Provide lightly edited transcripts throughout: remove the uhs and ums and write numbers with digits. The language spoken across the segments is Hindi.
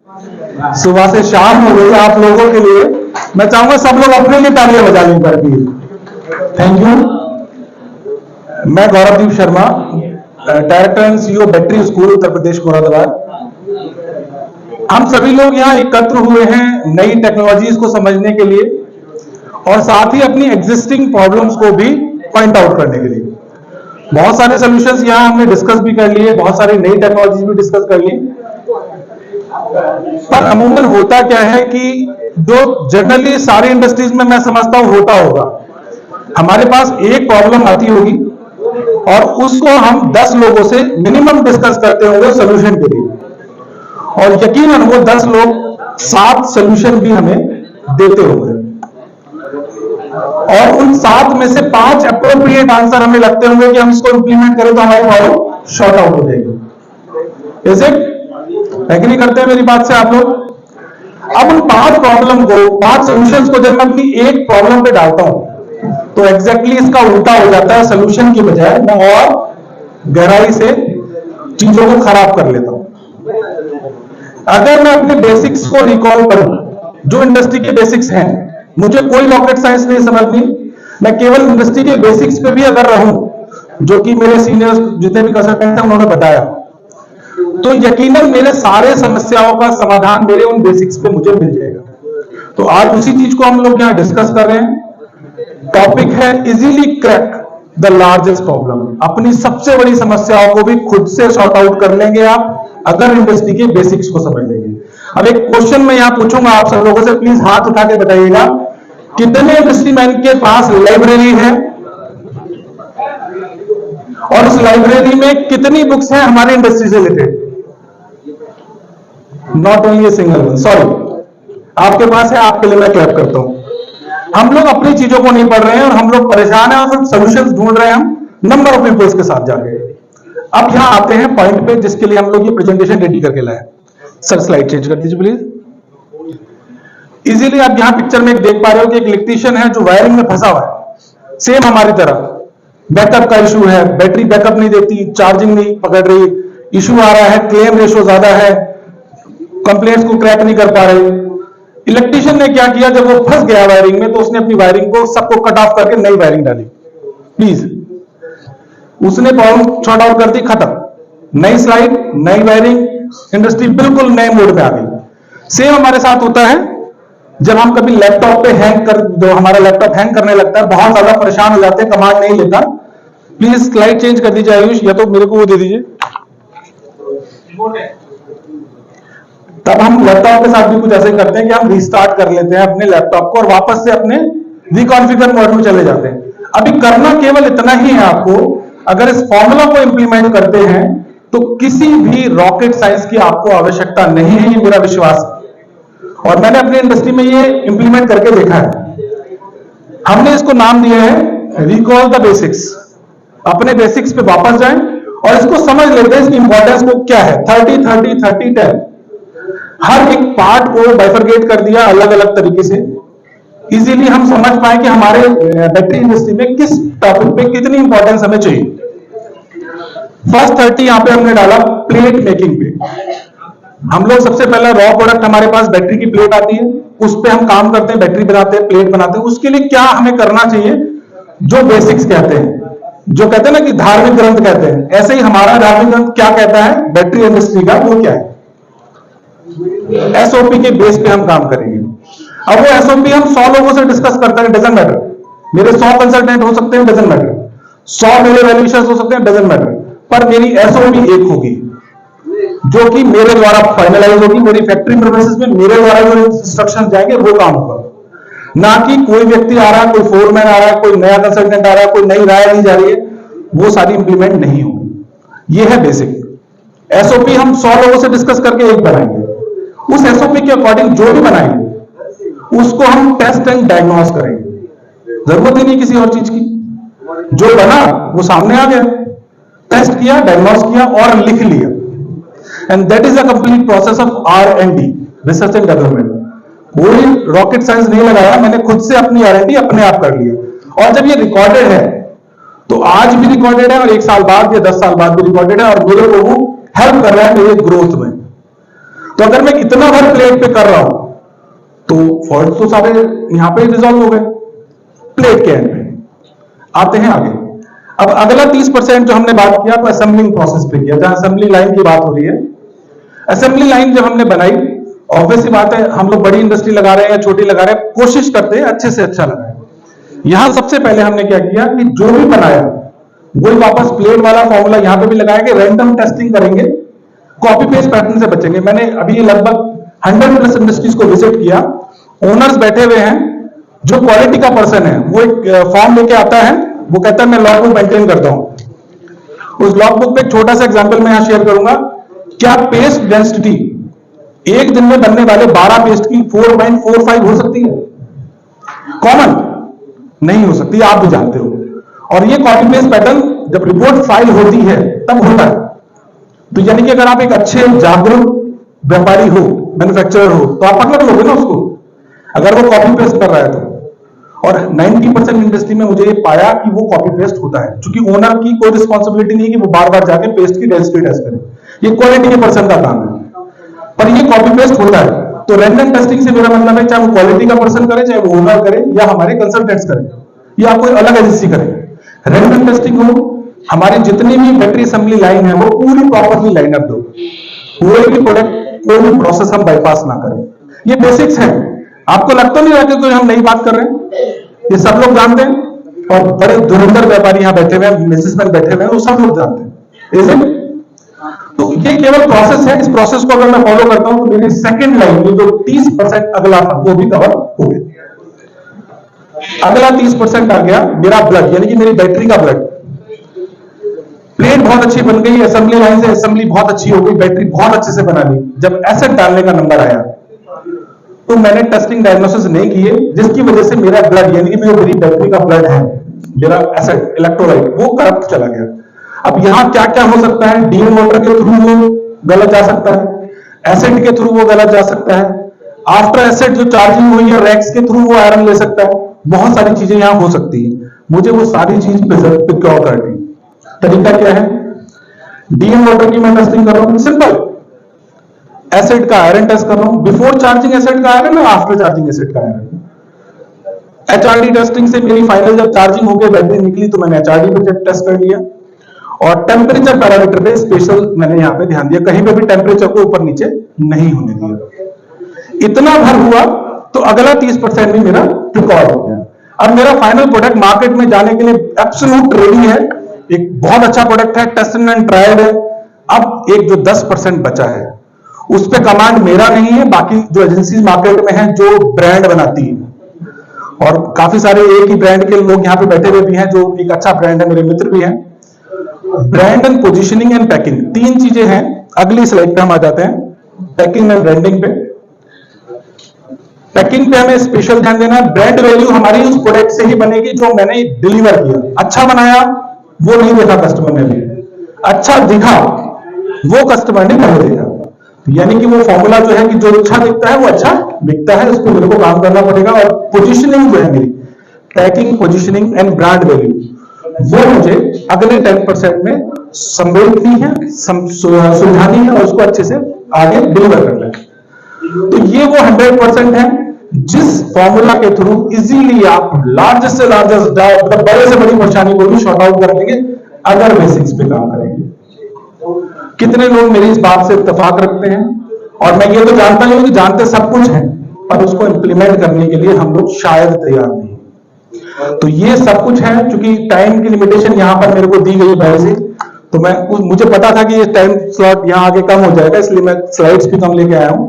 सुबह से शाम हो गई आप लोगों के लिए। मैं चाहूंगा सब लोग अपने लिए तालियां बजा लें करके। Thank you. मैं Gauravdeep Sharma, director and CEO battery school Uttar Pradesh Moradabad. हम सभी लोग यहाँ एकत्र हुए हैं नई टेक्नोलॉजीज को समझने के लिए और साथ ही अपनी एग्जिस्टिंग प्रॉब्लम्स को भी पॉइंट आउट करने के लिए। बहुत सारे सॉल्यूशंस यहाँ हमने डिस्कस भी कर लिए, बहुत सारी नई टेक्नोलॉजीज भी डिस्कस कर ली। पर अमूमन होता क्या है कि जो जनरली सारी इंडस्ट्रीज में मैं समझता हूं होता होगा, हमारे पास एक प्रॉब्लम आती होगी और उसको हम 10 लोगों से मिनिमम डिस्कस करते होंगे सोल्यूशन के लिए, और यकीनन वो 10 लोग 7 सोल्यूशन भी हमें देते होंगे और उन 7 में से 5 अप्रोप्रिएट आंसर हमें लगते होंगे कि हम इसको इंप्लीमेंट करें तो हमारी प्रॉब्लम शॉर्ट आउट हो जाएगी। Is it? एग्री करते हैं मेरी बात से आप लोग? अब उन 5 प्रॉब्लम को, 5 सॉल्यूशंस को जब मैं अपनी एक प्रॉब्लम पे डालता हूं तो एग्जैक्टली इसका उल्टा हो जाता है। सॉल्यूशन की बजाय मैं और गहराई से चीजों को खराब कर लेता हूं। अगर मैं अपने बेसिक्स को रिकॉल करूं, जो इंडस्ट्री के बेसिक्स हैं, मुझे कोई रॉकेट साइंस नहीं समझनी, मैं केवल इंडस्ट्री के बेसिक्स पे भी अगर रहूं, जो कि मेरे सीनियर्स जितने भी कंसल्टेंट हैं उन्होंने बताया, तो यकीनन मेरे सारे समस्याओं का समाधान मेरे उन बेसिक्स पे मुझे मिल जाएगा। तो आज उसी चीज को हम लोग यहां डिस्कस कर रहे हैं। टॉपिक है easily crack the largest problem. अपनी सबसे बड़ी समस्याओं को भी खुद से सॉर्ट आउट कर लेंगे आप अगर इंडस्ट्री के बेसिक्स को समझ लेंगे। अब एक क्वेश्चन मैं यहां पूछूंगा आप सब लोगों से, प्लीज हाथ उठा के बताइएगा, कितने इंडस्ट्री मैन के पास लाइब्रेरी है और उस लाइब्रेरी में कितनी बुक्स हैं हमारे इंडस्ट्री से related? Not only a single one, sorry, आपके पास है, आपके लिए मैं क्लैप करता हूं। हम लोग अपनी चीजों को नहीं पढ़ रहे हैं और हम लोग परेशान हैं और सॉल्यूशंस ढूंढ रहे हैं हम नंबर ऑफ पीपल्स के साथ जाके। अब यहां आते हैं पॉइंट पे जिसके लिए हम लोग ये प्रेजेंटेशन रेडी करके लाए। सर स्लाइड चेंज कर दीजिए प्लीज। इजीली आप यहां पिक्चर में देख पा रहे हो कि एक इलेक्ट्रीशियन है जो वायरिंग में फंसा हुआ है, सेम हमारी तरह। बैकअप का इशू है, बैटरी बैकअप नहीं देती, चार्जिंग नहीं पकड़ रही, इशू आ रहा है, क्लेम रेशो ज्यादा है, कंप्लेंट्स को क्रैक नहीं कर पा रहे। इलेक्ट्रीशियन ने क्या किया, जब वो फंस गया वायरिंग में तो उसने अपनी वायरिंग को सबको कट ऑफ करके नई वायरिंग डाली। प्लीज, उसने प्रॉब्लम सॉर्ट आउट कर दी, खत्म। नई स्लाइड, नई वायरिंग, इंडस्ट्री बिल्कुल नए मोड में आ गई। सेम हमारे साथ होता है जब हम कभी लैपटॉप पे हैंग कर, जो हमारा लैपटॉप हैंग करने लगता है, बहुत ज्यादा परेशान हो जाते हैं, कमांड नहीं लेता। प्लीज स्लाइड चेंज कर दीजिए आयुष, या तो मेरे को वो दे दीजिए। तब हम लैपटॉप के साथ भी कुछ ऐसे करते हैं कि हम रीस्टार्ट कर लेते हैं अपने लैपटॉप को और वापस से अपने रिकॉन्फिगर मोड में चले जाते हैं। अभी करना केवल इतना ही है आपको, अगर इस फॉर्मूला को इंप्लीमेंट करते हैं तो किसी भी रॉकेट साइंस की आपको आवश्यकता नहीं है, ये मेरा विश्वास है और मैंने अपनी इंडस्ट्री में ये इंप्लीमेंट करके देखा है। हमने इसको नाम दिया है रिकॉल द बेसिक्स। अपने बेसिक्स पे वापस जाएं और इसको समझ लेते हैं, इसकी इंपॉर्टेंस को क्या है। 30-30-30-10 हर एक पार्ट को बाइफरगेट कर दिया अलग अलग तरीके से, इजीली हम समझ पाए कि हमारे बैटरी इंडस्ट्री में किस टॉपिक पे कितनी इंपॉर्टेंस हमें चाहिए। फर्स्ट 30 यहां पे हमने डाला प्लेट मेकिंग पे। हम लोग सबसे पहला रॉ प्रोडक्ट, हमारे पास बैटरी की प्लेट आती है, उस पे हम काम करते हैं, बैटरी बनाते हैं, प्लेट बनाते हैं। उसके लिए क्या हमें करना चाहिए, जो बेसिक्स कहते हैं, जो कहते हैं ना कि धार्मिक ग्रंथ कहते हैं, ऐसे ही हमारा धार्मिक ग्रंथ क्या कहता है बैटरी इंडस्ट्री का, वो क्या है, एसओपी के बेस पे हम काम करेंगे। अब वो एसओपी हम 100 लोगों से डिस्कस करते हैं, डजंट मैटर। मेरे 100 कंसल्टेंट हो सकते हैं, डजंट मैटर। 100 मेरे वैल्यूएशंस हो सकते हैं, डजंट मैटर। पर मेरी एसओपी एक होगी जो कि मेरे द्वारा फाइनलाइज होगी, मेरी फैक्ट्री प्रेमिसेस में मेरे द्वारा जो इंस्ट्रक्शन जाएंगे वो काम होगा, ना कि कोई व्यक्ति आ रहा है, कोई फोरमैन आ रहा है, कोई नया कंसल्टेंट आ रहा है, कोई नई राय दी जा रही है, वो सारी इंप्लीमेंट नहीं होगी। ये है बेसिक एसओपी। हम 100 लोगों से डिस्कस करके एक बनाएंगे, उस एसओपी के अकॉर्डिंग जो भी बनाएंगे उसको हम टेस्ट एंड डायग्नोस करेंगे। जरूरत ही नहीं किसी और चीज की, जो बना वो सामने आ गया, टेस्ट किया, डायग्नोस किया और लिख लिया। And that is a complete process of R&D, research and development. कोई रॉकेट साइंस नहीं लगाया, मैंने खुद से अपनी R&D अपने आप कर लिया। और जब ये रिकॉर्डेड है तो आज भी रिकॉर्डेड है और 1 साल बाद या 10 साल बाद भी रिकॉर्डेड है और मेरे को वो हेल्प कर रहा है मेरे ग्रोथ में। तो अगर मैं इतना भर प्लेट पे कर रहा हूं तो फॉल्ट तो सारे यहां पे रिजॉल्व हो गए प्लेट के एंड पे। आते हैं आगे। अब अगला 30% जो हमने बात किया तो असेंबलिंग प्रोसेस पे किया, जहां असेंबली लाइन की बात हो रही है। असेंबली लाइन जब हमने बनाई, ऑब्वियस सी बात है, हम लोग बड़ी इंडस्ट्री लगा रहे हैं या छोटी लगा रहे हैं, कोशिश करते हैं अच्छे से अच्छा लगाए। यहां सबसे पहले हमने क्या किया कि जो भी बनाया वही वापस प्लेट वाला फॉर्मूला यहां पे भी लगाएंगे, रैंडम टेस्टिंग करेंगे, कॉपी पेस्ट पैटर्न से बचेंगे। मैंने अभी लगभग 100+ इंडस्ट्रीज को विजिट किया, ओनर्स बैठे हुए हैं, जो क्वालिटी का पर्सन है वो एक फॉर्म लेके आता है, वो कहता है मैं लॉग बुक मेंटेन करता हूं। उस लॉग बुक पे एक छोटा सा एग्जांपल मैं यहां शेयर करूंगा। क्या पेस्ट डेंसिटी एक दिन में बनने वाले 12 पेस्ट की 4.45 हो सकती है? कॉमन नहीं हो सकती, आप भी जानते हो। और ये कॉपी पेस्ट पैटर्न जब रिपोर्ट फाइल होती है तब होता है। तो यानी कि अगर आप एक अच्छे जागरूक व्यापारी हो, मैन्युफैक्चरर हो, तो आप पकड़ लोगे ना उसको, अगर वो कॉपी पेस्ट कर रहा है तो। और 90% इंडस्ट्री में मुझे ये पाया कि वो कॉपी पेस्ट होता है, क्योंकि ओनर की कोई रिस्पॉन्सिबिलिटी नहीं है कि वो बार बार जाके पेस्ट की डेंसिटी टेस्ट करे, ये क्वालिटी के पर्सन का काम है, पर ये कॉपी पेस्ट होता है। तो रैंडम टेस्टिंग से मेरा मतलब है, चाहे वो क्वालिटी का पर्सन करे, चाहे वो ओनर करे, या हमारे कंसल्टेंट्स करें, या कोई अलग एजेंसी करे, रैंडम टेस्टिंग हो। हमारी जितनी भी बैटरी असेंबली लाइन है वो पूरी प्रॉपरली लाइनअप दो, कोई भी प्रोडक्ट, कोई भी प्रोसेस हम बाईपास ना करें। ये बेसिक्स है। आपको लगता नहीं रहता कोई हम नई बात कर रहे हैं, ये सब लोग जानते हैं, और बड़े धुरंधर व्यापारी यहाँ बैठे हुए हैं, बिजनेसमैन बैठे हुए हैं, वो सब लोग जानते हैं, इसलिए तो ये केवल प्रोसेस है। इस प्रोसेस को अगर मैं फॉलो करता हूं तो मेरी सेकंड लाइन में जो 30% अगला था वो भी कवर हो गया। अगला 30% आ गया मेरा ब्लड, यानी कि मेरी बैटरी का ब्लड। प्लेट बहुत अच्छी बन गई, असेंबली लाइन से असेंबली बहुत अच्छी हो गई, बैटरी बहुत अच्छे से बना ली। जब एसिड डालने का नंबर आया तो मैंने टेस्टिंग डायग्नोसिस नहीं किए, जिसकी वजह से मेरा ब्लड, यानी कि मेरी बैटरी का ब्लड है, मेरा एसिड इलेक्ट्रोलाइट, वो करप्ट चला गया। अब यहां क्या क्या हो सकता है? डीएन मोटर के थ्रू वो गलत जा सकता है, एसिड के थ्रू वो गलत जा सकता है, आफ्टर एसिड जो चार्जिंग हुई है रैक्स के थ्रू वो आयरन ले सकता है, बहुत सारी चीजें यहां हो सकती है। मुझे वो सारी चीज प्रिक्योर करनी। तरीका क्या है? डीएन मोटर की मैं टेस्टिंग कर रहा हूं, सिंपल, एसिड का आयरन टेस्ट कर रहा हूं, बिफोर चार्जिंग एसिड का आयरन और आफ्टर चार्जिंग एसिड का आयरन। एचआरडी टेस्टिंग से मेरी फाइनल जब चार्जिंग हो गई, बैटरी निकली, तो मैंने एचआरडी पे टेस्ट कर लिया। और टेम्परेचर पैरामीटर पे स्पेशल मैंने यहां पे ध्यान दिया, कहीं पे भी टेम्परेचर को ऊपर नीचे नहीं होने दिया। इतना भर हुआ तो अगला 30% भी मेरा रिकॉर्ड हो गया। अब मेरा फाइनल प्रोडक्ट मार्केट में जाने के लिए एब्सोल्यूट रेडी है, एक बहुत अच्छा प्रोडक्ट है, टेस्टेड एंड ट्राइड है। अब एक जो 10% बचा है उस पे कमांड मेरा नहीं है, बाकी जो एजेंसीज मार्केट में है जो ब्रांड बनाती है, और काफी सारे एक ही ब्रांड के लोग यहाँ पे बैठे हुए भी हैं, जो एक अच्छा ब्रांड है, मेरे मित्र भी हैं। Brand and positioning and packing, तीन चीजें हैं। अगली स्लाइड पे हम आ जाते हैं, पैकिंग एंड ब्रांडिंग पे। पैकिंग पे हमें स्पेशल ध्यान देना है। ब्रांड वैल्यू हमारी उस प्रोडक्ट से ही बनेगी जो मैंने डिलीवर किया। अच्छा बनाया वो नहीं देखा कस्टमर ने भी, अच्छा दिखा वो कस्टमर ने नहीं देखा, यानी कि वो फॉर्मूला जो है कि जो अच्छा दिखता है वो अच्छा बिकता है, उस पर मेरे को काम करना पड़ेगा। और पोजीशनिंग जो है मेरी, packing, positioning and brand value, वो मुझे अगले 10% में संबोधनी है, सुलझानी है और उसको अच्छे से आगे डिलीवर करना है। तो ये वो 100% है जिस फॉर्मूला के थ्रू इजीली आप लार्जेस्ट से लार्जेस्ट, मतलब बड़े से बड़ी परेशानी को भी शॉर्ट आउट कर देंगे अगर बेसिक्स पे काम करेंगे। कितने लोग मेरी इस बात से इत्तेफाक रखते हैं? और मैं ये तो जानता हूं कि जानते सब कुछ है, पर उसको इंप्लीमेंट करने के लिए हम लोग शायद तैयार नहीं। तो ये सब कुछ है, क्योंकि टाइम की लिमिटेशन यहां पर मेरे को दी गई पहले से, तो मुझे पता था कि ये टाइम स्लॉट यहां आगे कम हो जाएगा, इसलिए मैं स्लाइड्स भी कम लेके आया हूं।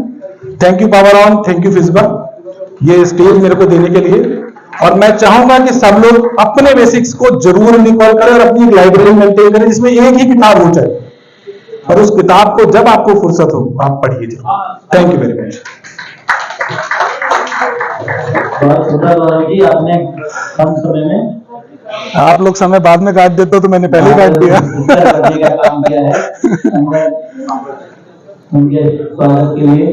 Thank you power on, thank you फिजबा, ये स्टेज मेरे को देने के लिए। और मैं चाहूंगा कि सब लोग अपने बेसिक्स को जरूर रिकॉल करें और अपनी लाइब्रेरी मेंटेन करें, जिसमें एक ही किताब हो जाए, और उस किताब को जब आपको फुर्सत हो आप पढ़िए। Thank you very much. जी, आपने कम समय में, आप लोग समय बाद में काट देते हो तो मैंने पहले काट दिया। काम किया है। उनके स्वागत के लिए